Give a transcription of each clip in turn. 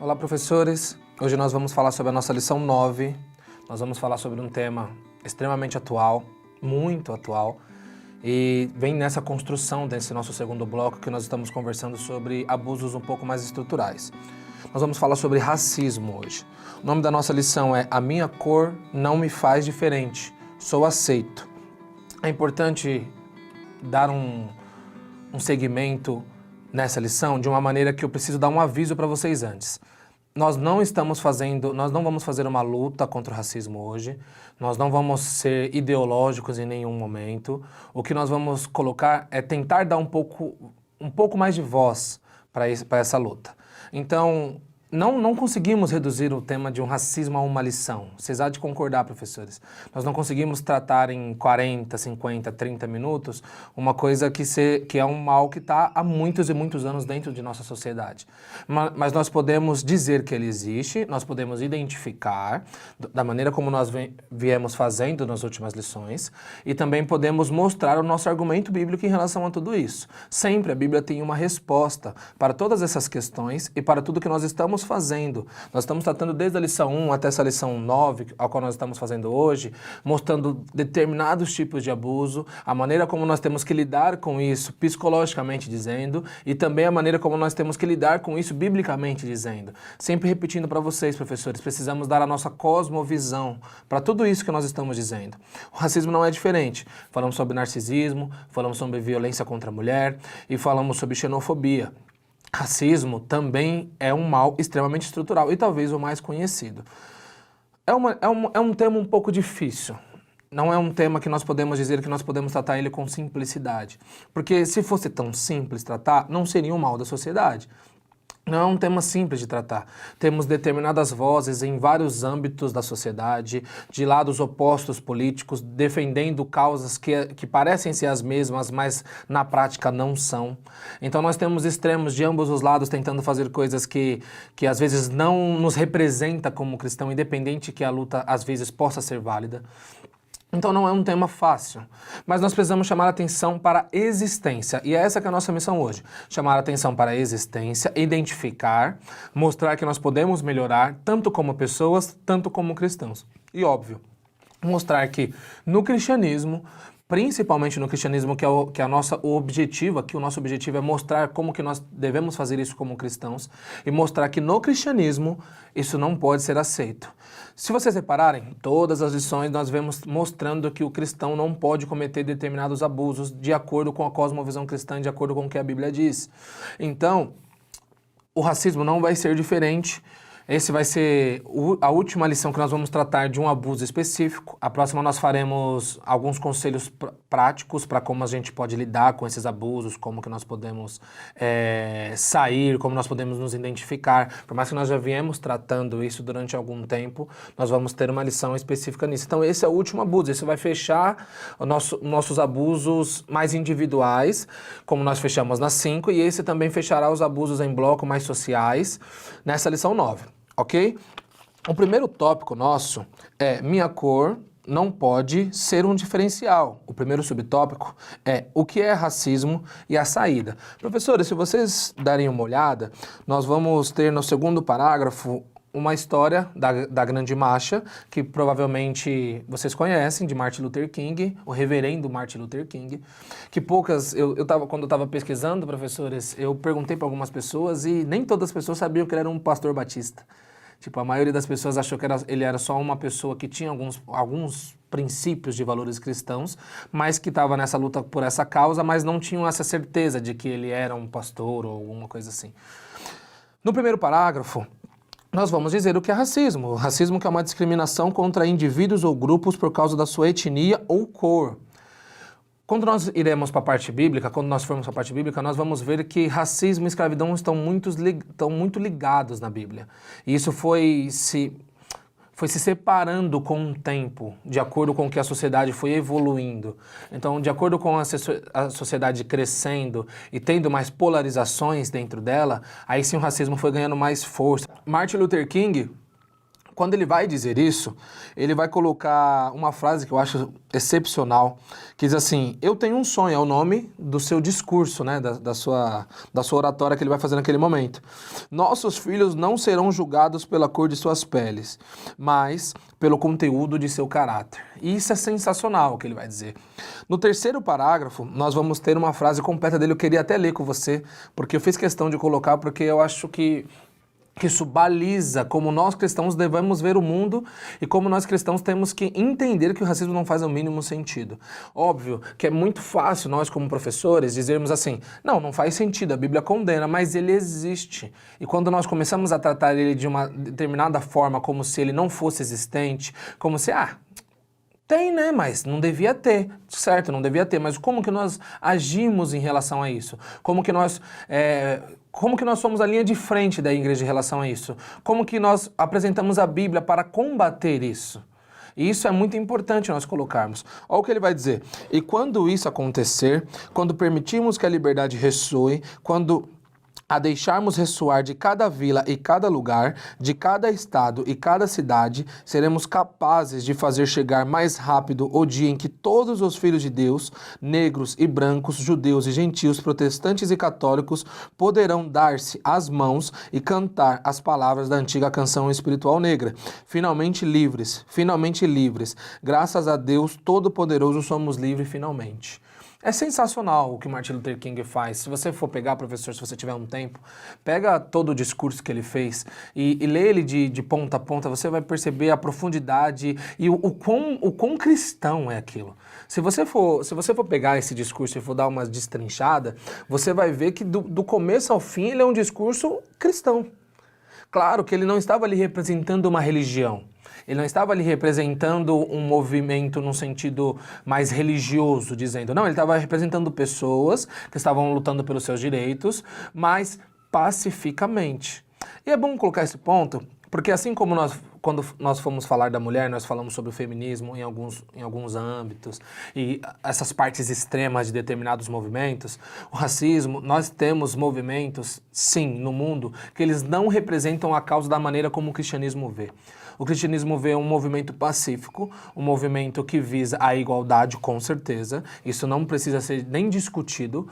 Olá, professores! Hoje nós vamos falar sobre a nossa lição 9. Nós vamos falar sobre um tema extremamente atual, muito atual, e vem nessa construção desse nosso segundo bloco que nós estamos conversando sobre abusos um pouco mais estruturais. Nós vamos falar sobre racismo hoje. O nome da nossa lição é A Minha Cor Não Me Faz Diferente, Sou Aceito. É importante dar um segmento nessa lição de uma maneira que eu preciso dar um aviso para vocês antes. Nós não vamos fazer uma luta contra o racismo hoje, nós não vamos ser ideológicos em nenhum momento. O que nós vamos colocar é tentar dar um pouco mais de voz para essa luta. Então, não conseguimos reduzir o tema de um racismo a uma lição. Vocês há de concordar, professores. Nós não conseguimos tratar em 40, 50, 30 minutos uma coisa que é um mal que está há muitos e muitos anos dentro de nossa sociedade. Mas nós podemos dizer que ele existe, nós podemos identificar da maneira como nós viemos fazendo nas últimas lições e também podemos mostrar o nosso argumento bíblico em relação a tudo isso. Sempre a Bíblia tem uma resposta para todas essas questões e para tudo que nós estamos fazendo. Nós estamos tratando desde a lição 1 até essa lição 9, a qual nós estamos fazendo hoje, mostrando determinados tipos de abuso, a maneira como nós temos que lidar com isso psicologicamente dizendo e também a maneira como nós temos que lidar com isso biblicamente dizendo. Sempre repetindo para vocês, professores, precisamos dar a nossa cosmovisão para tudo isso que nós estamos dizendo. O racismo não é diferente. Falamos sobre narcisismo, falamos sobre violência contra a mulher e falamos sobre xenofobia. Racismo também é um mal extremamente estrutural e talvez o mais conhecido. É um tema um pouco difícil. Não é um tema que nós podemos dizer que nós podemos tratar ele com simplicidade. Porque se fosse tão simples tratar, não seria um mal da sociedade. Não é um tema simples de tratar. Temos determinadas vozes em vários âmbitos da sociedade, de lados opostos políticos, defendendo causas que parecem ser as mesmas, mas na prática não são. Então nós temos extremos de ambos os lados tentando fazer coisas que às vezes não nos representa como cristão, independente que a luta às vezes possa ser válida. Então não é um tema fácil, mas nós precisamos chamar a atenção para a existência, e é essa que é a nossa missão hoje, chamar a atenção para a existência, identificar, mostrar que nós podemos melhorar, tanto como pessoas, tanto como cristãos. E óbvio, mostrar que no cristianismo, principalmente no cristianismo, que é o objetivo aqui, o nosso objetivo é mostrar como que nós devemos fazer isso como cristãos e mostrar que no cristianismo isso não pode ser aceito. Se vocês repararem, todas as lições nós vemos mostrando que o cristão não pode cometer determinados abusos de acordo com a cosmovisão cristã, de acordo com o que a Bíblia diz. Então, o racismo não vai ser diferente. Esse vai ser a última lição que nós vamos tratar de um abuso específico. A próxima nós faremos alguns conselhos práticos para como a gente pode lidar com esses abusos, como que nós podemos sair, como nós podemos nos identificar. Por mais que nós já viemos tratando isso durante algum tempo, nós vamos ter uma lição específica nisso. Então esse é o último abuso, esse vai fechar nossos abusos mais individuais, como nós fechamos nas 5, e esse também fechará os abusos em bloco mais sociais nessa lição 9. Ok? O primeiro tópico nosso é minha cor não pode ser um diferencial. O primeiro subtópico é o que é racismo e a saída. Professores, se vocês derem uma olhada, nós vamos ter no segundo parágrafo uma história da Grande Marcha, que provavelmente vocês conhecem, de Martin Luther King, o reverendo Martin Luther King, que poucas, quando eu estava pesquisando, professores, eu perguntei para algumas pessoas e nem todas as pessoas sabiam que ele era um pastor batista. Tipo, a maioria das pessoas achou que ele era só uma pessoa que tinha alguns princípios de valores cristãos, mas que estava nessa luta por essa causa, mas não tinham essa certeza de que ele era um pastor ou alguma coisa assim. No primeiro parágrafo, nós vamos dizer o que é racismo. O racismo que é uma discriminação contra indivíduos ou grupos por causa da sua etnia ou cor. Quando nós iremos para a parte bíblica, quando nós formos para a parte bíblica, nós vamos ver que racismo e escravidão estão muito ligados na Bíblia. E isso foi se separando com o tempo, de acordo com que a sociedade foi evoluindo. Então, de acordo com a sociedade crescendo e tendo mais polarizações dentro dela, aí sim o racismo foi ganhando mais força. Martin Luther King Quando ele vai dizer isso, ele vai colocar uma frase que eu acho excepcional, que diz assim: eu tenho um sonho, é o nome do seu discurso, né, da sua oratória que ele vai fazer naquele momento. Nossos filhos não serão julgados pela cor de suas peles, mas pelo conteúdo de seu caráter. E isso é sensacional o que ele vai dizer. No terceiro parágrafo, nós vamos ter uma frase completa dele, eu queria até ler com você, porque eu fiz questão de colocar, porque eu acho que isso baliza como nós cristãos devemos ver o mundo e como nós cristãos temos que entender que o racismo não faz o mínimo sentido. Óbvio que é muito fácil nós como professores dizermos assim: não faz sentido, a Bíblia condena, mas ele existe. E quando nós começamos a tratar ele de uma determinada forma como se ele não fosse existente, como se, tem, né? Mas não devia ter, certo? Não devia ter. Mas como que nós agimos em relação a isso? Como que nós somos a linha de frente da igreja em relação a isso? Como que nós apresentamos a Bíblia para combater isso? E isso é muito importante nós colocarmos. Olha o que ele vai dizer. E quando isso acontecer, quando permitirmos que a liberdade ressoe, quando a deixarmos ressoar de cada vila e cada lugar, de cada estado e cada cidade, seremos capazes de fazer chegar mais rápido o dia em que todos os filhos de Deus, negros e brancos, judeus e gentios, protestantes e católicos, poderão dar-se as mãos e cantar as palavras da antiga canção espiritual negra. Finalmente livres, graças a Deus Todo-Poderoso somos livres finalmente. É sensacional o que Martin Luther King faz. Se você for pegar, professor, se você tiver um tempo, pega todo o discurso que ele fez e lê ele de ponta a ponta, você vai perceber a profundidade e o quão cristão é aquilo. Se você for pegar esse discurso e for dar uma destrinchada, você vai ver que do começo ao fim ele é um discurso cristão. Claro que ele não estava ali representando uma religião. Ele não estava ali representando um movimento num sentido mais religioso, dizendo, não, ele estava representando pessoas que estavam lutando pelos seus direitos, mas pacificamente. E é bom colocar esse ponto, porque assim como quando nós fomos falar da mulher, nós falamos sobre o feminismo em alguns âmbitos, e essas partes extremas de determinados movimentos, o racismo, nós temos movimentos, sim, no mundo, que eles não representam a causa da maneira como o cristianismo vê. O cristianismo vê um movimento pacífico, um movimento que visa a igualdade, com certeza. Isso não precisa ser nem discutido.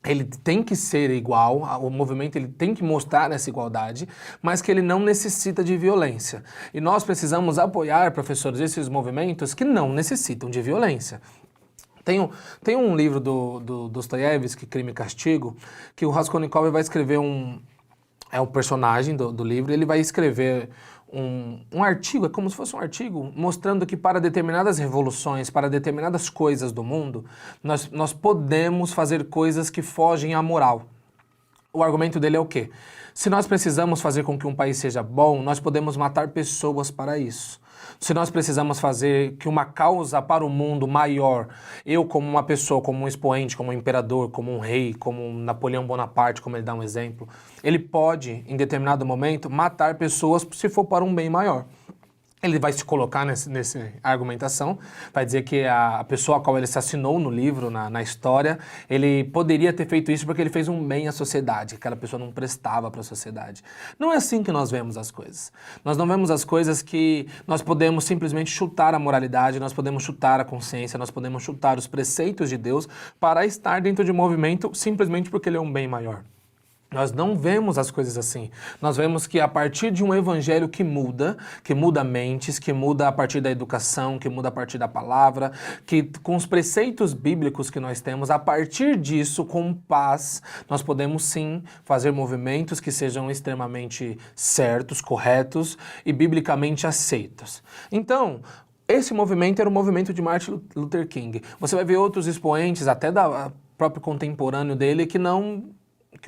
Ele tem que ser igual, o movimento ele tem que mostrar essa igualdade, mas que ele não necessita de violência. E nós precisamos apoiar, professores, esses movimentos que não necessitam de violência. Tem um livro do Dostoiévski, Crime e Castigo, que o Raskolnikov vai escrever é o personagem do livro, ele vai escrever um artigo, é como se fosse um artigo, mostrando que para determinadas revoluções, para determinadas coisas do mundo, nós podemos fazer coisas que fogem à moral. O argumento dele é o quê? Se nós precisamos fazer com que um país seja bom, nós podemos matar pessoas para isso. Se nós precisamos fazer que uma causa para o mundo maior, eu como uma pessoa, como um expoente, como um imperador, como um rei, como um Napoleão Bonaparte, como ele dá um exemplo, ele pode, em determinado momento, matar pessoas se for para um bem maior. Ele vai se colocar nessa argumentação, vai dizer que a pessoa a qual ele assassinou no livro, na história, ele poderia ter feito isso porque ele fez um bem à sociedade, aquela pessoa não prestava para a sociedade. Não é assim que nós vemos as coisas. Nós não vemos as coisas que nós podemos simplesmente chutar a moralidade, nós podemos chutar a consciência, nós podemos chutar os preceitos de Deus para estar dentro de um movimento simplesmente porque ele é um bem maior. Nós não vemos as coisas assim. Nós vemos que a partir de um evangelho que muda mentes, que muda a partir da educação, que muda a partir da palavra, que com os preceitos bíblicos que nós temos, a partir disso, com paz, nós podemos sim fazer movimentos que sejam extremamente certos, corretos e biblicamente aceitos. Então, esse movimento era o movimento de Martin Luther King. Você vai ver outros expoentes, até da próprio contemporâneo dele, que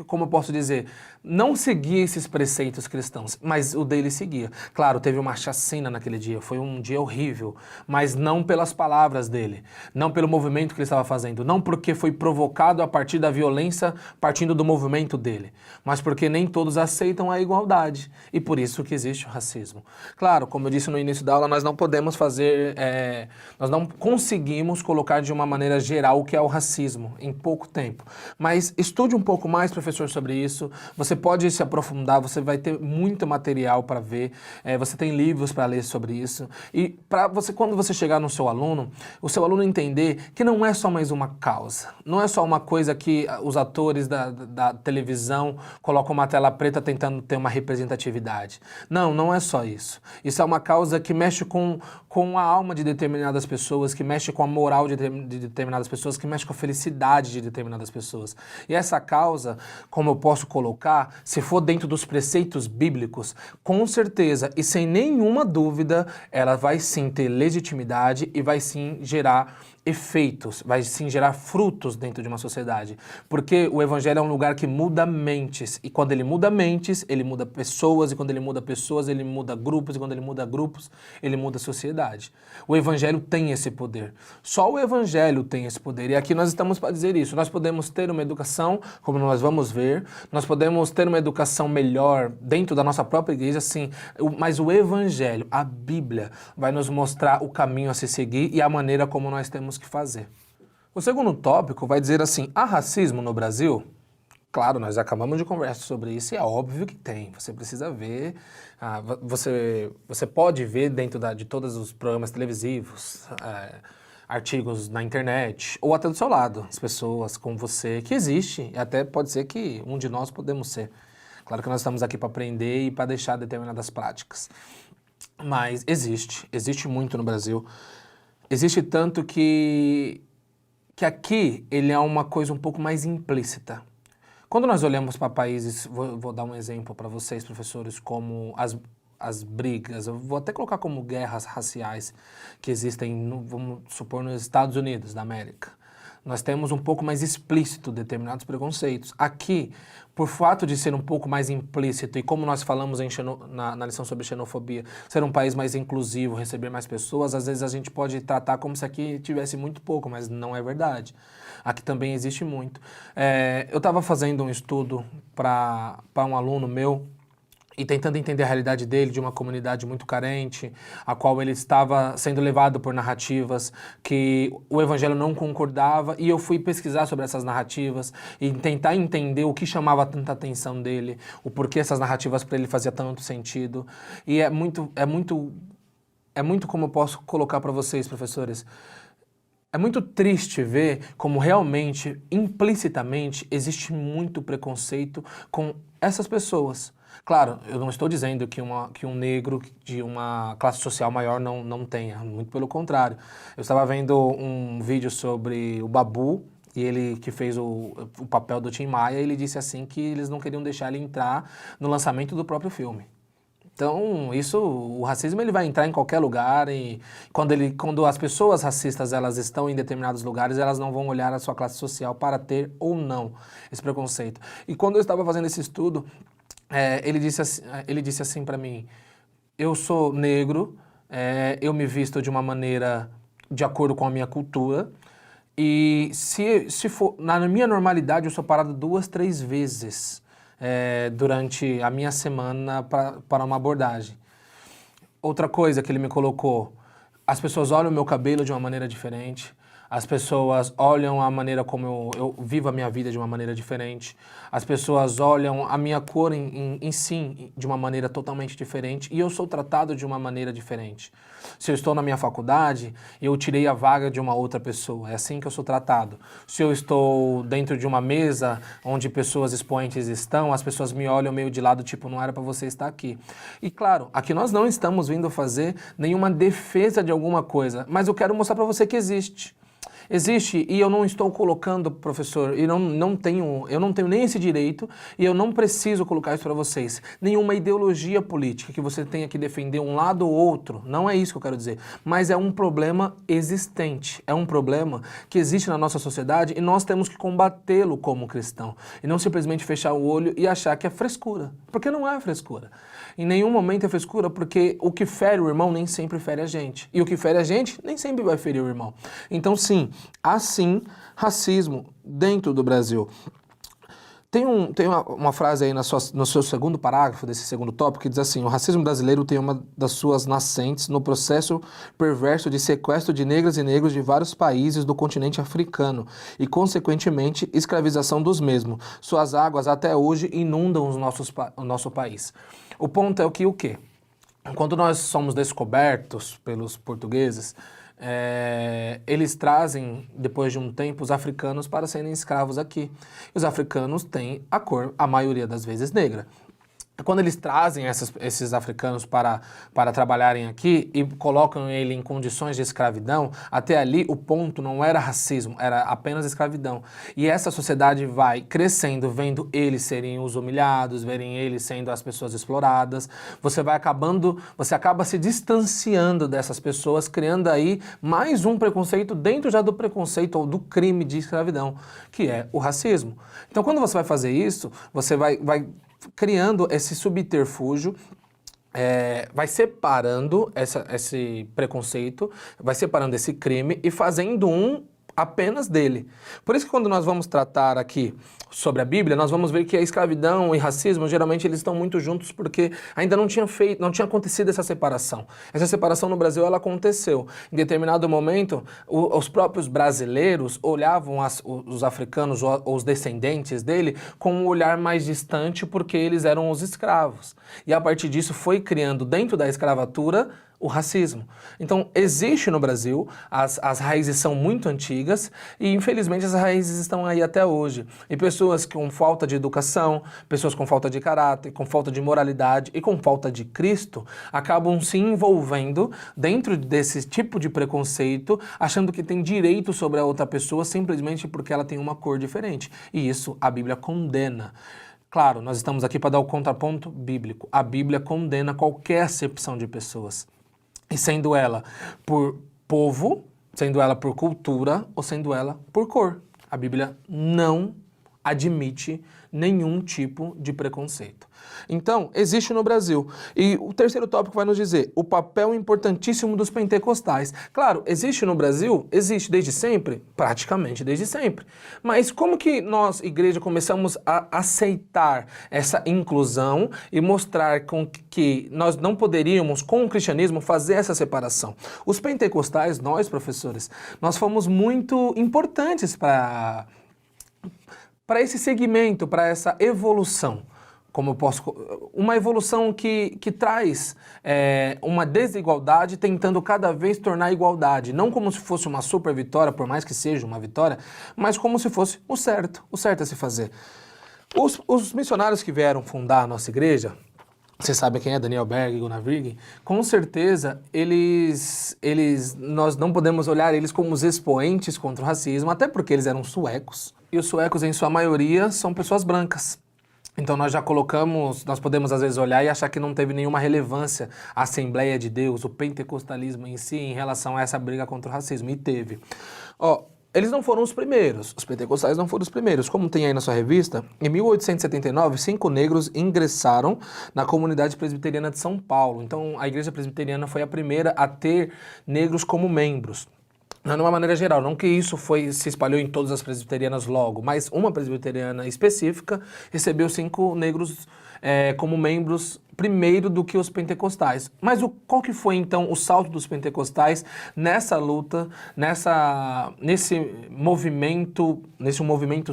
como eu posso dizer, não seguia esses preceitos cristãos, mas o dele seguia. Claro, teve uma chacina naquele dia, foi um dia horrível, mas não pelas palavras dele, não pelo movimento que ele estava fazendo, não porque foi provocado a partir da violência partindo do movimento dele, mas porque nem todos aceitam a igualdade e por isso que existe o racismo. Claro, como eu disse no início da aula, nós não podemos nós não conseguimos colocar de uma maneira geral o que é o racismo em pouco tempo, mas estude um pouco mais, professor, professor sobre isso, você pode se aprofundar, você vai ter muito material para ver, você tem livros para ler sobre isso. E quando você chegar no seu aluno, o seu aluno entender que não é só mais uma causa, não é só uma coisa que os atores da televisão colocam uma tela preta tentando ter uma representatividade. Não, não é só isso. Isso é uma causa que mexe com a alma de determinadas pessoas, que mexe com a moral de determinadas pessoas, que mexe com a felicidade de determinadas pessoas. E essa causa, como eu posso colocar, se for dentro dos preceitos bíblicos, com certeza e sem nenhuma dúvida, ela vai sim ter legitimidade e vai sim gerar efeitos, vai sim gerar frutos dentro de uma sociedade. Porque o evangelho é um lugar que muda mentes. E quando ele muda mentes, ele muda pessoas. E quando ele muda pessoas, ele muda grupos. E quando ele muda grupos, ele muda a sociedade. O evangelho tem esse poder. Só o evangelho tem esse poder. E aqui nós estamos para dizer isso. Nós podemos ter uma educação, como nós vamos ver. Nós podemos ter uma educação melhor dentro da nossa própria igreja, sim. Mas o evangelho, a Bíblia, vai nos mostrar o caminho a se seguir e a maneira como nós temos que fazer. O segundo tópico vai dizer assim: há racismo no Brasil? Claro, nós acabamos de conversar sobre isso e é óbvio que tem. Você precisa ver, você pode ver dentro de todos os programas televisivos, artigos na internet, ou até do seu lado, as pessoas com você, que existe, e até pode ser que um de nós podemos ser. Claro que nós estamos aqui para aprender e para deixar determinadas práticas. Mas existe muito no Brasil. Existe tanto que aqui ele é uma coisa um pouco mais implícita. Quando nós olhamos para países, vou dar um exemplo para vocês, professores, como as brigas, eu vou até colocar como guerras raciais que existem, vamos supor, nos Estados Unidos da América. Nós temos um pouco mais explícito determinados preconceitos. Aqui, por fato de ser um pouco mais implícito, e como nós falamos na lição sobre xenofobia, ser um país mais inclusivo, receber mais pessoas, às vezes a gente pode tratar como se aqui tivesse muito pouco, mas não é verdade. Aqui também existe muito. Eu estava fazendo um estudo para um aluno meu, e tentando entender a realidade dele, de uma comunidade muito carente, a qual ele estava sendo levado por narrativas que o evangelho não concordava, e eu fui pesquisar sobre essas narrativas e tentar entender o que chamava tanta atenção dele, o porquê essas narrativas para ele faziam tanto sentido. E é muito como eu posso colocar para vocês, professores, é muito triste ver como realmente, implicitamente, existe muito preconceito com essas pessoas. Claro, eu não estou dizendo que um negro de uma classe social maior não tenha, muito pelo contrário. Eu estava vendo um vídeo sobre o Babu, e ele que fez o papel do Tim Maia, ele disse assim que eles não queriam deixar ele entrar no lançamento do próprio filme. Então, o racismo ele vai entrar em qualquer lugar e quando as pessoas racistas elas estão em determinados lugares, elas não vão olhar a sua classe social para ter ou não esse preconceito. E quando eu estava fazendo esse estudo, ele disse assim para mim: eu sou negro, eu me visto de uma maneira de acordo com a minha cultura e se for na minha normalidade eu sou parado 2, 3 vezes durante a minha semana para uma abordagem. Outra coisa que ele me colocou: as pessoas olham o meu cabelo de uma maneira diferente, as pessoas olham a maneira como eu vivo a minha vida de uma maneira diferente, as pessoas olham a minha cor em si de uma maneira totalmente diferente e eu sou tratado de uma maneira diferente. Se eu estou na minha faculdade, eu tirei a vaga de uma outra pessoa, é assim que eu sou tratado. Se eu estou dentro de uma mesa onde pessoas expoentes estão, as pessoas me olham meio de lado, tipo, não era para você estar aqui. E claro, aqui nós não estamos vindo fazer nenhuma defesa de alguma coisa, mas eu quero mostrar para você que existe. Existe, e eu não estou colocando, professor, e eu não tenho nem esse direito, e eu não preciso colocar isso para vocês. Nenhuma ideologia política que você tenha que defender um lado ou outro, não é isso que eu quero dizer. Mas é um problema existente, é um problema que existe na nossa sociedade e nós temos que combatê-lo como cristão. E não simplesmente fechar o olho e achar que é frescura, porque não é frescura. Em nenhum momento é frescura, porque o que fere o irmão nem sempre fere a gente. E o que fere a gente nem sempre vai ferir o irmão. Então sim, há sim racismo dentro do Brasil. Tem uma frase aí no seu segundo parágrafo, desse segundo tópico, que diz assim: o racismo brasileiro tem uma das suas nascentes no processo perverso de sequestro de negras e negros de vários países do continente africano e, consequentemente, escravização dos mesmos. Suas águas até hoje inundam o nosso país. O ponto é o quê? Quando nós somos descobertos pelos portugueses, eles trazem, depois de um tempo, os africanos para serem escravos aqui. E os africanos têm a cor, a maioria das vezes, negra. Quando eles trazem esses africanos para trabalharem aqui e colocam ele em condições de escravidão, até ali o ponto não era racismo, era apenas escravidão. E essa sociedade vai crescendo, vendo eles serem os humilhados, verem eles sendo as pessoas exploradas. Você acaba se distanciando dessas pessoas, criando aí mais um preconceito dentro já do preconceito ou do crime de escravidão, que é o racismo. Então, quando você vai fazer isso, você vai criando esse subterfúgio, vai separando esse preconceito, vai separando esse crime e fazendo apenas dele. Por isso que quando nós vamos tratar aqui sobre a Bíblia, nós vamos ver que a escravidão e racismo, geralmente eles estão muito juntos porque ainda não tinha acontecido essa separação. Essa separação no Brasil, ela aconteceu. Em determinado momento, os próprios brasileiros olhavam os africanos ou os descendentes dele com um olhar mais distante porque eles eram os escravos. E a partir disso foi criando dentro da escravatura o racismo. Então, existe no Brasil, as raízes são muito antigas e, infelizmente, as raízes estão aí até hoje. E pessoas com falta de educação, pessoas com falta de caráter, com falta de moralidade e com falta de Cristo, acabam se envolvendo dentro desse tipo de preconceito, achando que tem direito sobre a outra pessoa simplesmente porque ela tem uma cor diferente. E isso a Bíblia condena. Claro, nós estamos aqui para dar o contraponto bíblico. A Bíblia condena qualquer acepção de pessoas. E sendo ela por povo, sendo ela por cultura ou sendo ela por cor. A Bíblia não admite nenhum tipo de preconceito. Então, existe no Brasil. E o terceiro tópico vai nos dizer o papel importantíssimo dos pentecostais. Claro, existe no Brasil? Existe desde sempre? Praticamente desde sempre. Mas como que nós, igreja, começamos a aceitar essa inclusão e mostrar que nós não poderíamos, com o cristianismo, fazer essa separação? Os pentecostais, nós, professores, nós fomos muito importantes para esse segmento, para essa evolução. Uma evolução que traz uma desigualdade tentando cada vez tornar igualdade, não como se fosse uma super vitória, por mais que seja uma vitória, mas como se fosse o certo a se fazer. Os missionários que vieram fundar a nossa igreja, você sabe quem é, Daniel Berg e Gunnar Virgin, com certeza nós não podemos olhar eles como os expoentes contra o racismo, até porque eles eram suecos, e os suecos em sua maioria são pessoas brancas. Então nós podemos às vezes olhar e achar que não teve nenhuma relevância a Assembleia de Deus, o pentecostalismo em si, em relação a essa briga contra o racismo, e teve. Eles não foram os primeiros, os pentecostais não foram os primeiros. Como tem aí na sua revista, em 1879, 5 negros ingressaram na comunidade presbiteriana de São Paulo. Então a igreja presbiteriana foi a primeira a ter negros como membros. Não de uma maneira geral, não que isso se espalhou em todas as presbiterianas logo, mas uma presbiteriana específica recebeu 5 negros como membros primeiro do que os pentecostais. Mas qual que foi então o salto dos pentecostais nessa luta, nesse movimento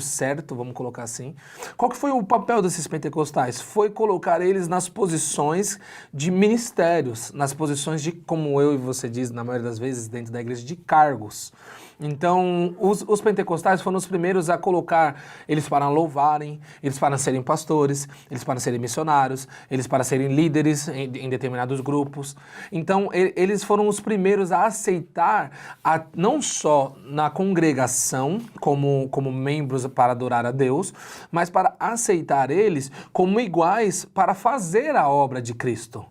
certo, vamos colocar assim? Qual que foi o papel desses pentecostais? Foi colocar eles nas posições de ministérios, nas posições de, como eu e você diz, na maioria das vezes, dentro da igreja, de cargos. Então, os pentecostais foram os primeiros a colocar eles para louvarem, eles para serem pastores, eles para serem missionários, eles para serem líderes em determinados grupos. Então, eles foram os primeiros a aceitar, não só na congregação, como membros para adorar a Deus, mas para aceitar eles como iguais para fazer a obra de Cristo.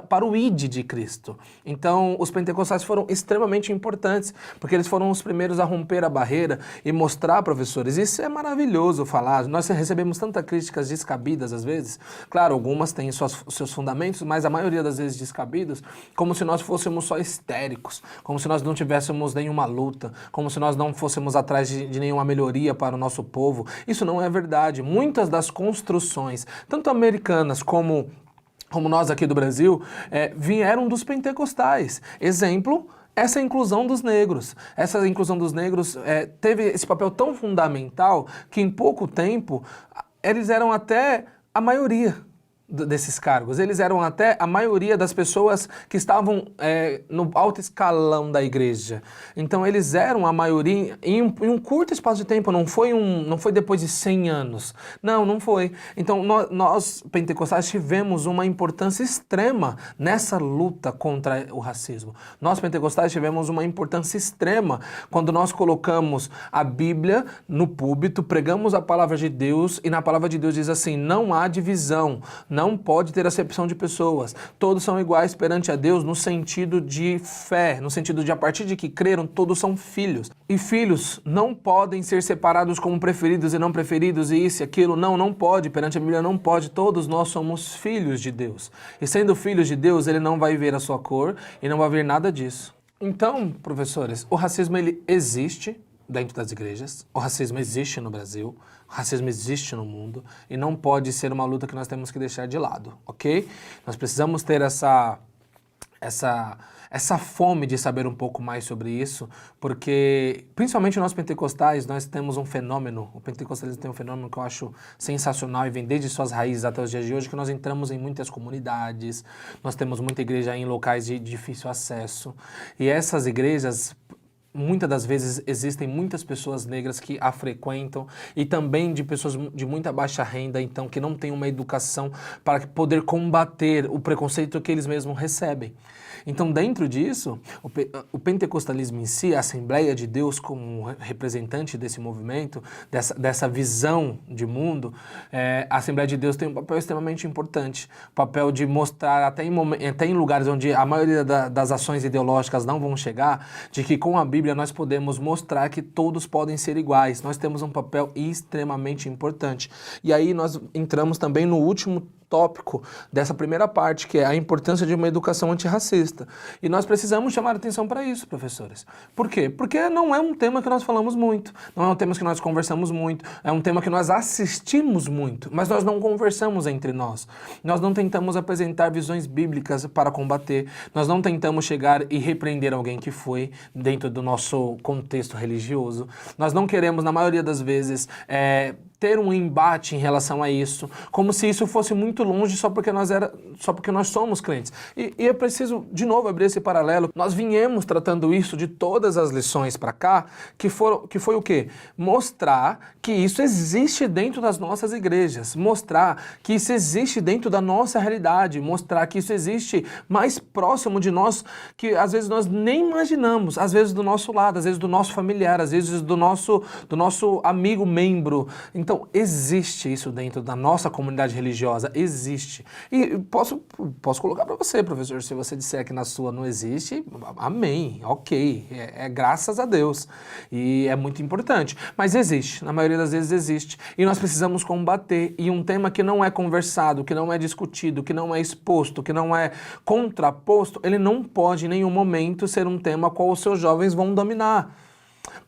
Para o ID de Cristo. Então, os pentecostais foram extremamente importantes, porque eles foram os primeiros a romper a barreira e mostrar, professores, isso é maravilhoso falar, nós recebemos tantas críticas descabidas às vezes, claro, algumas têm suas seus fundamentos, mas a maioria das vezes descabidos, como se nós fôssemos só histéricos, como se nós não tivéssemos nenhuma luta, como se nós não fôssemos atrás de nenhuma melhoria para o nosso povo. Isso não é verdade. Muitas das construções, tanto americanas como nós aqui do Brasil, vieram dos pentecostais. Exemplo, essa inclusão dos negros. Essa inclusão dos negros teve esse papel tão fundamental que em pouco tempo eles eram até a maioria desses cargos. Eles eram até a maioria das pessoas que estavam no alto escalão da igreja. Então eles eram a maioria em um curto espaço de tempo, não foi depois de 100 anos. Não foi. Então nós pentecostais tivemos uma importância extrema nessa luta contra o racismo. Nós pentecostais tivemos uma importância extrema quando nós colocamos a Bíblia no púlpito, pregamos a palavra de Deus e na palavra de Deus diz assim, não há divisão, não pode ter acepção de pessoas. Todos são iguais perante a Deus no sentido de fé, no sentido de a partir de que creram, todos são filhos. E filhos não podem ser separados como preferidos e não preferidos e isso e aquilo. Não pode. Perante a Bíblia não pode. Todos nós somos filhos de Deus. E sendo filhos de Deus, ele não vai ver a sua cor e não vai ver nada disso. Então, professores, o racismo ele existe dentro das igrejas, o racismo existe no Brasil, o racismo existe no mundo e não pode ser uma luta que nós temos que deixar de lado, ok? Nós precisamos ter essa fome de saber um pouco mais sobre isso, porque principalmente nós pentecostais, nós temos um fenômeno, o pentecostalismo tem um fenômeno que eu acho sensacional e vem desde suas raízes até os dias de hoje, que nós entramos em muitas comunidades, nós temos muita igreja em locais de difícil acesso e essas igrejas, muitas das vezes existem muitas pessoas negras que a frequentam e também de pessoas de muita baixa renda, então que não têm uma educação para poder combater o preconceito que eles mesmos recebem. Então dentro disso, o pentecostalismo em si, a Assembleia de Deus como representante desse movimento, dessa visão de mundo, a Assembleia de Deus tem um papel extremamente importante, o papel de mostrar até em lugares onde a maioria das ações ideológicas não vão chegar, de que com a Bíblia nós podemos mostrar que todos podem ser iguais. Nós temos um papel extremamente importante. E aí nós entramos também no último tópico dessa primeira parte, que é a importância de uma educação antirracista. E nós precisamos chamar atenção para isso, professores. Por quê? Porque não é um tema que nós falamos muito, não é um tema que nós conversamos muito, é um tema que nós assistimos muito, mas nós não conversamos entre nós. Nós não tentamos apresentar visões bíblicas para combater, nós não tentamos chegar e repreender alguém que foi dentro do nosso contexto religioso. Nós não queremos, na maioria das vezes, ter um embate em relação a isso, como se isso fosse muito longe só porque nós somos crentes. E é preciso, de novo, abrir esse paralelo. Nós viemos tratando isso de todas as lições para cá, que foi o quê? Mostrar que isso existe dentro das nossas igrejas, mostrar que isso existe dentro da nossa realidade, mostrar que isso existe mais próximo de nós, que às vezes nós nem imaginamos, às vezes do nosso lado, às vezes do nosso familiar, às vezes do nosso amigo membro. Então, existe isso dentro da nossa comunidade religiosa, existe. E posso colocar para você, professor, se você disser que na sua não existe, amém, ok, graças a Deus. E é muito importante, mas existe, na maioria das vezes existe. E nós precisamos combater, e um tema que não é conversado, que não é discutido, que não é exposto, que não é contraposto, ele não pode em nenhum momento ser um tema qual os seus jovens vão dominar.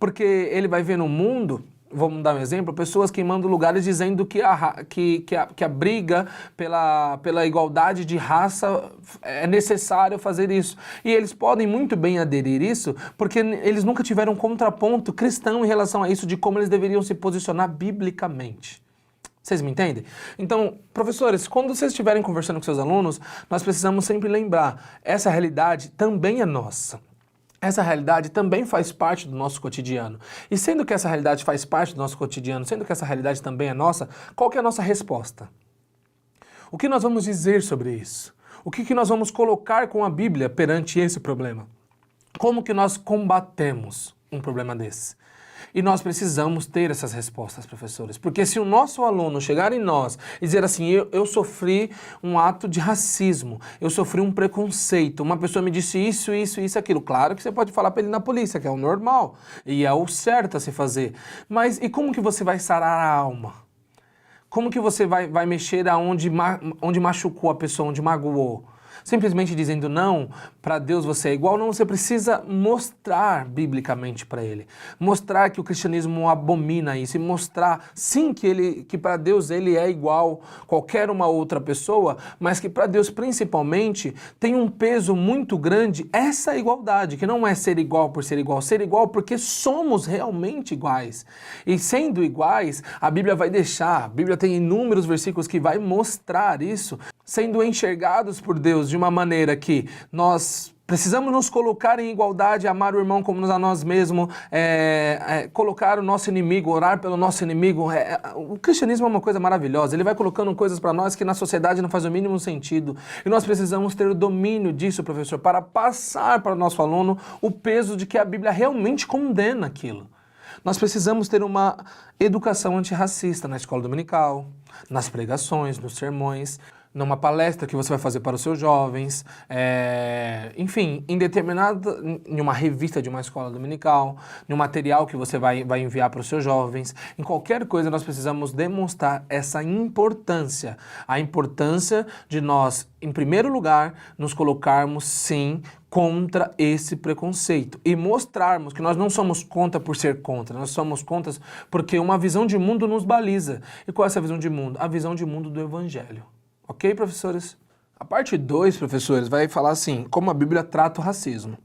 Porque ele vai ver no mundo... Vamos dar um exemplo, pessoas queimando lugares dizendo que a briga pela igualdade de raça é necessário fazer isso. E eles podem muito bem aderir isso, porque eles nunca tiveram um contraponto cristão em relação a isso, de como eles deveriam se posicionar biblicamente. Vocês me entendem? Então, professores, quando vocês estiverem conversando com seus alunos, nós precisamos sempre lembrar, essa realidade também é nossa. Essa realidade também faz parte do nosso cotidiano. E sendo que essa realidade faz parte do nosso cotidiano, sendo que essa realidade também é nossa, qual que é a nossa resposta? O que nós vamos dizer sobre isso? O que nós vamos colocar com a Bíblia perante esse problema? Como que nós combatemos um problema desse? E nós precisamos ter essas respostas, professores. Porque se o nosso aluno chegar em nós e dizer assim, eu sofri um ato de racismo, eu sofri um preconceito, uma pessoa me disse isso, aquilo. Claro que você pode falar para ele na polícia, que é o normal, e é o certo a se fazer. Mas e como que você vai sarar a alma? Como que você vai mexer onde machucou a pessoa, onde magoou? Simplesmente dizendo não, para Deus você é igual, não, você precisa mostrar biblicamente para Ele. Mostrar que o cristianismo abomina isso e mostrar, sim, que para Deus Ele é igual qualquer uma outra pessoa, mas que para Deus principalmente tem um peso muito grande essa igualdade, que não é ser igual por ser igual porque somos realmente iguais. E sendo iguais, a Bíblia a Bíblia tem inúmeros versículos que vai mostrar isso, sendo enxergados por Deus de uma maneira que nós precisamos nos colocar em igualdade, amar o irmão como a nós mesmos, colocar o nosso inimigo, orar pelo nosso inimigo. O cristianismo é uma coisa maravilhosa, ele vai colocando coisas para nós que na sociedade não faz o mínimo sentido. E nós precisamos ter o domínio disso, professor, para passar para o nosso aluno o peso de que a Bíblia realmente condena aquilo. Nós precisamos ter uma educação antirracista na escola dominical, nas pregações, nos sermões, numa palestra que você vai fazer para os seus jovens, enfim, em uma revista de uma escola dominical, em um material que você vai enviar para os seus jovens. Em qualquer coisa nós precisamos demonstrar essa importância, a importância de nós, em primeiro lugar, nos colocarmos sim contra esse preconceito e mostrarmos que nós não somos contra por ser contra, nós somos contra porque uma visão de mundo nos baliza. E qual é essa visão de mundo? A visão de mundo do Evangelho. Ok, professores? A parte 2, professores, vai falar assim, como a Bíblia trata o racismo.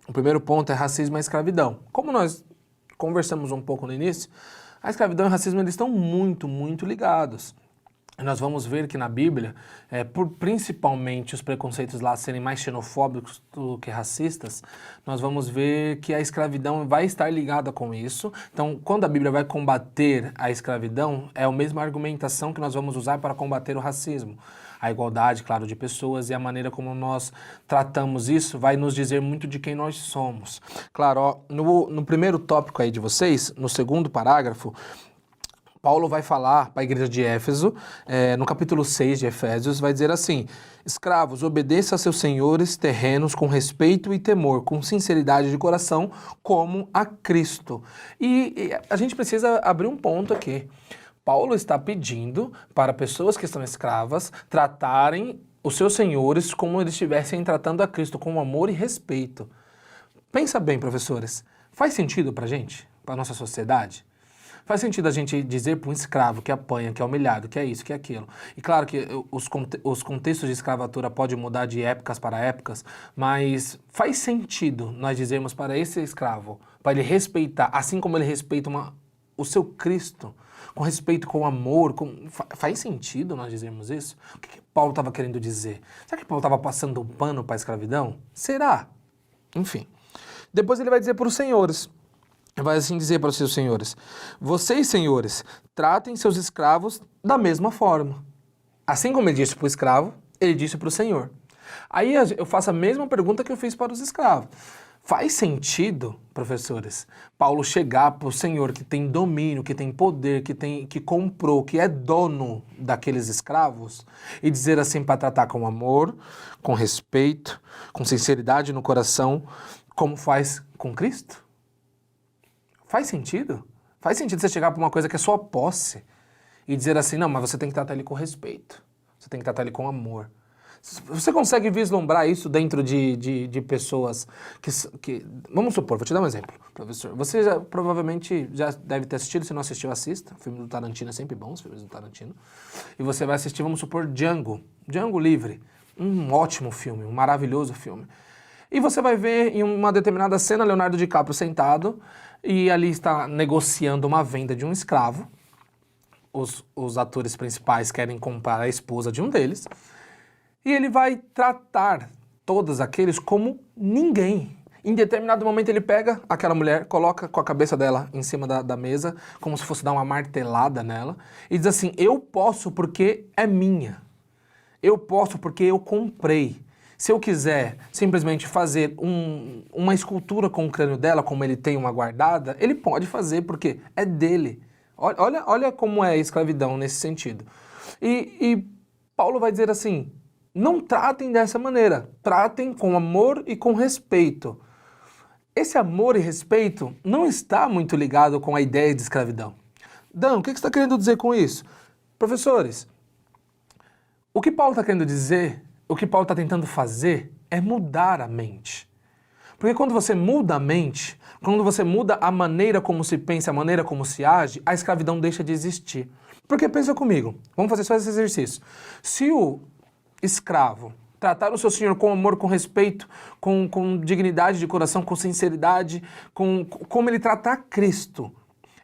O primeiro ponto é racismo e escravidão. Como nós conversamos um pouco no início, a escravidão e o racismo eles estão muito, muito ligados. E nós vamos ver que na Bíblia, por principalmente os preconceitos lá serem mais xenofóbicos do que racistas, nós vamos ver que a escravidão vai estar ligada com isso. Então, quando a Bíblia vai combater a escravidão, é a mesma argumentação que nós vamos usar para combater o racismo. A igualdade, claro, de pessoas e a maneira como nós tratamos isso vai nos dizer muito de quem nós somos. Claro, ó, no primeiro tópico aí de vocês, no segundo parágrafo, Paulo vai falar para a igreja de Éfeso, no capítulo 6 de Efésios, vai dizer assim: escravos, obedeçam a seus senhores terrenos com respeito e temor, com sinceridade de coração, como a Cristo. E a gente precisa abrir um ponto aqui. Paulo está pedindo para pessoas que estão escravas tratarem os seus senhores como eles estivessem tratando a Cristo, com amor e respeito. Pensa bem, professores, faz sentido para a gente, para a nossa sociedade? Faz sentido a gente dizer para um escravo que apanha, que é humilhado, que é isso, que é aquilo. E claro que os contextos de escravatura podem mudar de épocas para épocas, mas faz sentido nós dizermos para esse escravo, para ele respeitar, assim como ele respeita o seu Cristo, com respeito, com amor, faz sentido nós dizermos isso? O que Paulo estava querendo dizer? Será que Paulo estava passando um pano para a escravidão? Será? Enfim. Depois ele vai dizer para os senhores. Vai assim dizer para os seus senhores: vocês, senhores, tratem seus escravos da mesma forma. Assim como ele disse para o escravo, ele disse para o senhor. Aí eu faço a mesma pergunta que eu fiz para os escravos. Faz sentido, professores, Paulo chegar para o senhor que tem domínio, que tem poder, que comprou, que é dono daqueles escravos, e dizer assim para tratar com amor, com respeito, com sinceridade no coração, como faz com Cristo? Faz sentido? Faz sentido você chegar para uma coisa que é sua posse e dizer assim, não, mas você tem que tratar ele com respeito, você tem que tratar ele com amor. Você consegue vislumbrar isso dentro de pessoas que... Vamos supor, vou te dar um exemplo, professor. Você provavelmente já deve ter assistido, se não assistiu, assista. O filme do Tarantino é sempre bom, os filmes do Tarantino. E você vai assistir, vamos supor, Django Livre. Um ótimo filme, um maravilhoso filme. E você vai ver em uma determinada cena Leonardo DiCaprio sentado e ali está negociando uma venda de um escravo. Os atores principais querem comprar a esposa de um deles. E ele vai tratar todos aqueles como ninguém. Em determinado momento ele pega aquela mulher, coloca com a cabeça dela em cima da mesa, como se fosse dar uma martelada nela, e diz assim, eu posso porque é minha. Eu posso porque eu comprei. Se eu quiser simplesmente fazer uma escultura com o crânio dela, como ele tem uma guardada, ele pode fazer porque é dele. Olha como é a escravidão nesse sentido. E Paulo vai dizer assim, não tratem dessa maneira, tratem com amor e com respeito. Esse amor e respeito não está muito ligado com a ideia de escravidão. Dan, o que você está querendo dizer com isso? Professores, o que Paulo está querendo dizer, o que Paulo está tentando fazer é mudar a mente. Porque quando você muda a mente, quando você muda a maneira como se pensa, a maneira como se age, a escravidão deixa de existir. Porque pensa comigo, vamos fazer só esse exercício. Se o escravo tratar o seu senhor com amor, com respeito, com dignidade de coração, com sinceridade, como ele tratar Cristo,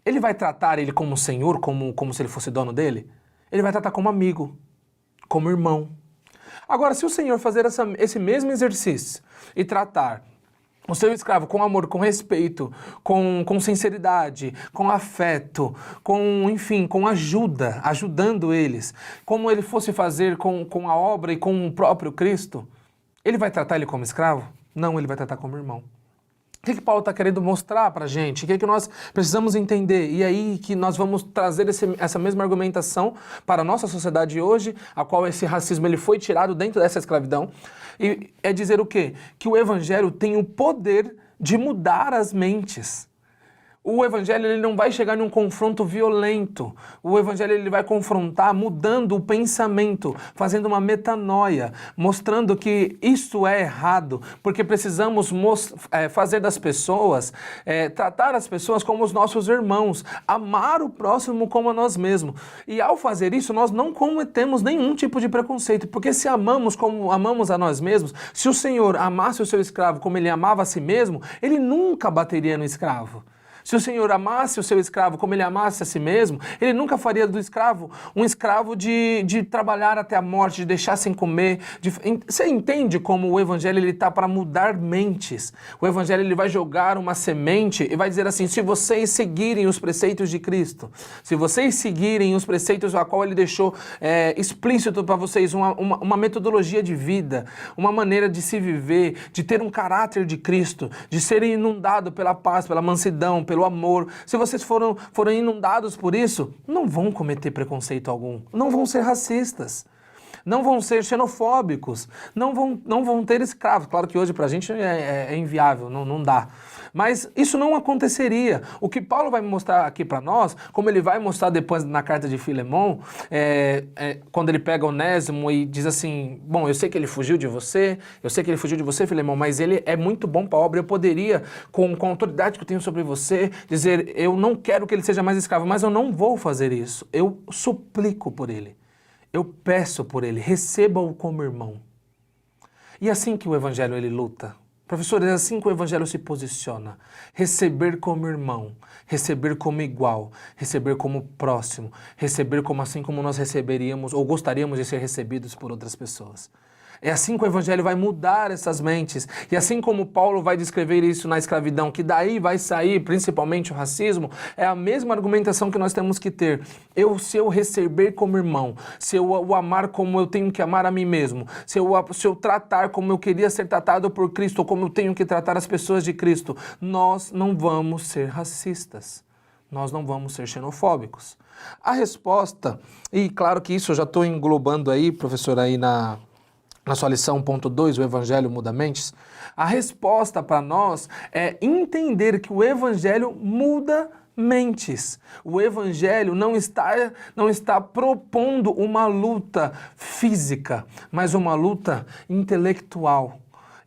ele vai tratar ele como senhor, como se ele fosse dono dele? Ele vai tratar como amigo, como irmão. Agora, se o senhor fazer esse mesmo exercício e tratar o seu escravo com amor, com respeito, com sinceridade, com afeto, enfim, com ajuda, ajudando eles, como ele fosse fazer com a obra e com o próprio Cristo, ele vai tratar ele como escravo? Não, ele vai tratar como irmão. O que Paulo está querendo mostrar para a gente? O que nós precisamos entender? E aí que nós vamos trazer essa mesma argumentação para a nossa sociedade hoje, a qual esse racismo ele foi tirado dentro dessa escravidão. E é dizer o quê? Que o Evangelho tem o poder de mudar as mentes. O Evangelho ele não vai chegar num confronto violento. O Evangelho ele vai confrontar mudando o pensamento, fazendo uma metanoia, mostrando que isso é errado, porque precisamos fazer das pessoas, tratar as pessoas como os nossos irmãos, amar o próximo como a nós mesmos. E ao fazer isso, nós não cometemos nenhum tipo de preconceito, porque se amamos como amamos a nós mesmos, se o Senhor amasse o seu escravo como ele amava a si mesmo, ele nunca bateria no escravo. Se o Senhor amasse o seu escravo como ele amasse a si mesmo, ele nunca faria do escravo um escravo de trabalhar até a morte, de deixar sem comer. Você entende como o Evangelho está para mudar mentes? O Evangelho ele vai jogar uma semente e vai dizer assim, se vocês seguirem os preceitos de Cristo, se vocês seguirem os preceitos a qual ele deixou explícito para vocês, uma metodologia de vida, uma maneira de se viver, de ter um caráter de Cristo, de serem inundados pela paz, pela mansidão, pelo amor, se vocês forem inundados por isso, não vão cometer preconceito algum, não vão ser racistas, não vão ser xenofóbicos, não vão ter escravos. Claro que hoje pra gente é inviável, não dá. Mas isso não aconteceria. O que Paulo vai mostrar aqui para nós, como ele vai mostrar depois na carta de Filemão, quando ele pega Onésimo e diz assim, bom, eu sei que ele fugiu de você, Filemão, mas ele é muito bom para a obra, eu poderia, com a autoridade que eu tenho sobre você, dizer, eu não quero que ele seja mais escravo, mas eu não vou fazer isso. Eu suplico por ele. Eu peço por ele, receba-o como irmão. E é assim que o Evangelho ele luta. Professor, é assim que o Evangelho se posiciona. Receber como irmão, receber como igual, receber como próximo, receber como assim como nós receberíamos ou gostaríamos de ser recebidos por outras pessoas. É assim que o Evangelho vai mudar essas mentes. E assim como Paulo vai descrever isso na escravidão, que daí vai sair principalmente o racismo, é a mesma argumentação que nós temos que ter. Se eu receber como irmão, se eu o amar como eu tenho que amar a mim mesmo, se eu tratar como eu queria ser tratado por Cristo, ou como eu tenho que tratar as pessoas de Cristo, nós não vamos ser racistas. Nós não vamos ser xenofóbicos. A resposta, e claro que isso eu já estou englobando aí, professor, aí na sua lição 1.2, o Evangelho muda mentes, a resposta para nós é entender que o Evangelho muda mentes. O Evangelho não está propondo uma luta física, mas uma luta intelectual.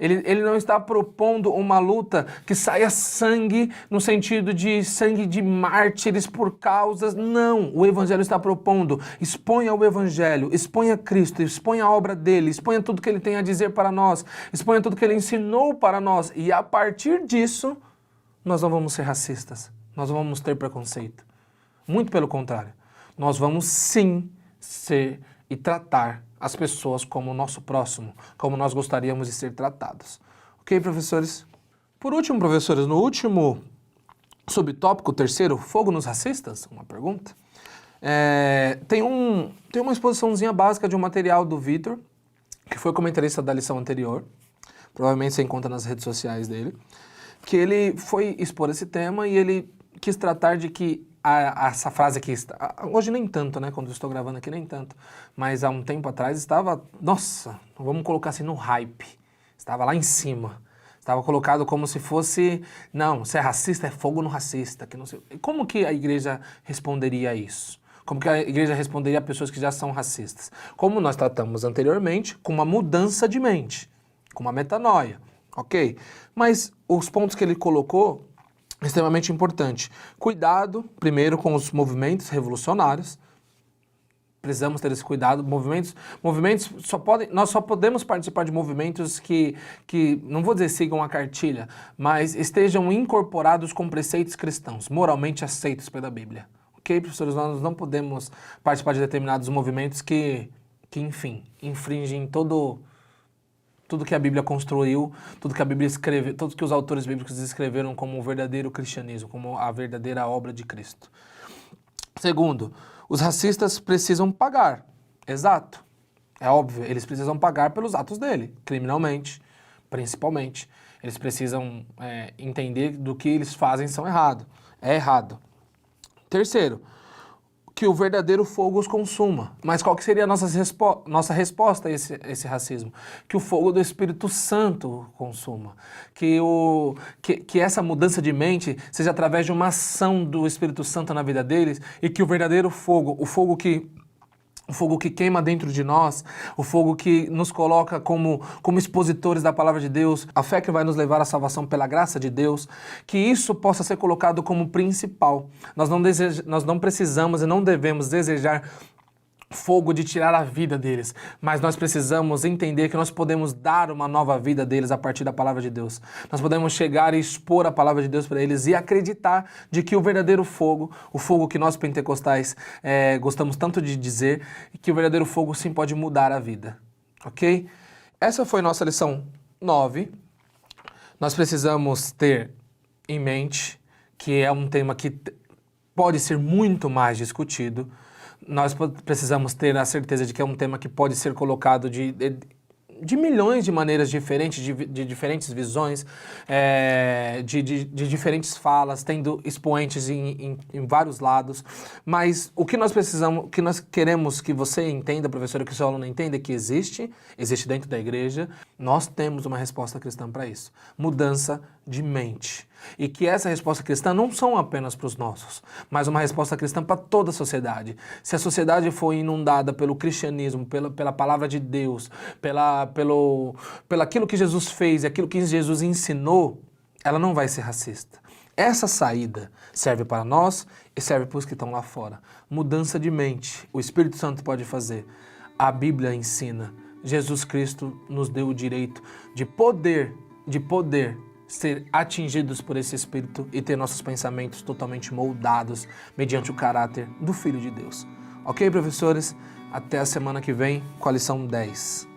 Ele não está propondo uma luta que saia sangue no sentido de sangue de mártires por causas. Não, o Evangelho está propondo, exponha o Evangelho, exponha Cristo, exponha a obra dele, exponha tudo que ele tem a dizer para nós, exponha tudo que ele ensinou para nós. E a partir disso, nós não vamos ser racistas, nós não vamos ter preconceito. Muito pelo contrário, nós vamos sim ser e tratar as pessoas como o nosso próximo, como nós gostaríamos de ser tratados. Ok, professores? Por último, professores, no último subtópico, terceiro, fogo nos racistas, uma pergunta, tem uma exposiçãozinha básica de um material do Vitor, que foi comentarista da lição anterior, provavelmente você encontra nas redes sociais dele, que ele foi expor esse tema e ele quis tratar de que essa frase aqui, hoje nem tanto, né, quando eu estou gravando aqui nem tanto, mas há um tempo atrás estava, nossa, vamos colocar assim no hype, estava lá em cima, estava colocado como se fosse, não, se é racista é fogo no racista, que não sei. Como que a igreja responderia a isso? Como que a igreja responderia a pessoas que já são racistas? Como nós tratamos anteriormente, com uma mudança de mente, com uma metanoia, ok? Mas os pontos que ele colocou, extremamente importante. Cuidado, primeiro, com os movimentos revolucionários. Precisamos ter esse cuidado. Movimentos nós só podemos participar de movimentos que, não vou dizer sigam a cartilha, mas estejam incorporados com preceitos cristãos, moralmente aceitos pela Bíblia. Ok, professores? Nós não podemos participar de determinados movimentos que enfim, infringem tudo que a Bíblia construiu, tudo que a Bíblia escreveu, tudo que os autores bíblicos escreveram como o verdadeiro cristianismo, como a verdadeira obra de Cristo. Segundo, os racistas precisam pagar. Exato. É óbvio, eles precisam pagar pelos atos dele, criminalmente, principalmente. Eles precisam entender do que eles fazem são errado. É errado. Terceiro, que o verdadeiro fogo os consuma. Mas qual que seria a nossa resposta a esse racismo? Que o fogo do Espírito Santo consuma. Que essa mudança de mente seja através de uma ação do Espírito Santo na vida deles e que o verdadeiro fogo, o fogo que queima dentro de nós, o fogo que nos coloca como expositores da palavra de Deus, a fé que vai nos levar à salvação pela graça de Deus, que isso possa ser colocado como principal. Nós não precisamos e não devemos desejar fogo de tirar a vida deles, mas nós precisamos entender que nós podemos dar uma nova vida deles a partir da palavra de Deus. Nós podemos chegar e expor a palavra de Deus para eles e acreditar de que o verdadeiro fogo, o fogo que nós pentecostais gostamos tanto de dizer, que o verdadeiro fogo sim pode mudar a vida, ok? Essa foi nossa lição 9. Nós precisamos ter em mente que é um tema que pode ser muito mais discutido. Nós precisamos ter a certeza de que é um tema que pode ser colocado de milhões de maneiras diferentes, de diferentes visões, de diferentes falas, tendo expoentes em vários lados. Mas o que nós precisamos, o que nós queremos que você entenda, professor, que o seu aluno entenda, é que existe dentro da igreja, nós temos uma resposta cristã para isso. Mudança de mente. E que essa resposta cristã não são apenas para os nossos, mas uma resposta cristã para toda a sociedade. Se a sociedade for inundada pelo cristianismo, pela palavra de Deus, pelo aquilo que Jesus fez e aquilo que Jesus ensinou, ela não vai ser racista. Essa saída serve para nós e serve para os que estão lá fora. Mudança de mente, o Espírito Santo pode fazer. A Bíblia ensina. Jesus Cristo nos deu o direito de poder ser atingidos por esse Espírito e ter nossos pensamentos totalmente moldados mediante o caráter do Filho de Deus. Ok, professores? Até a semana que vem com a lição 10.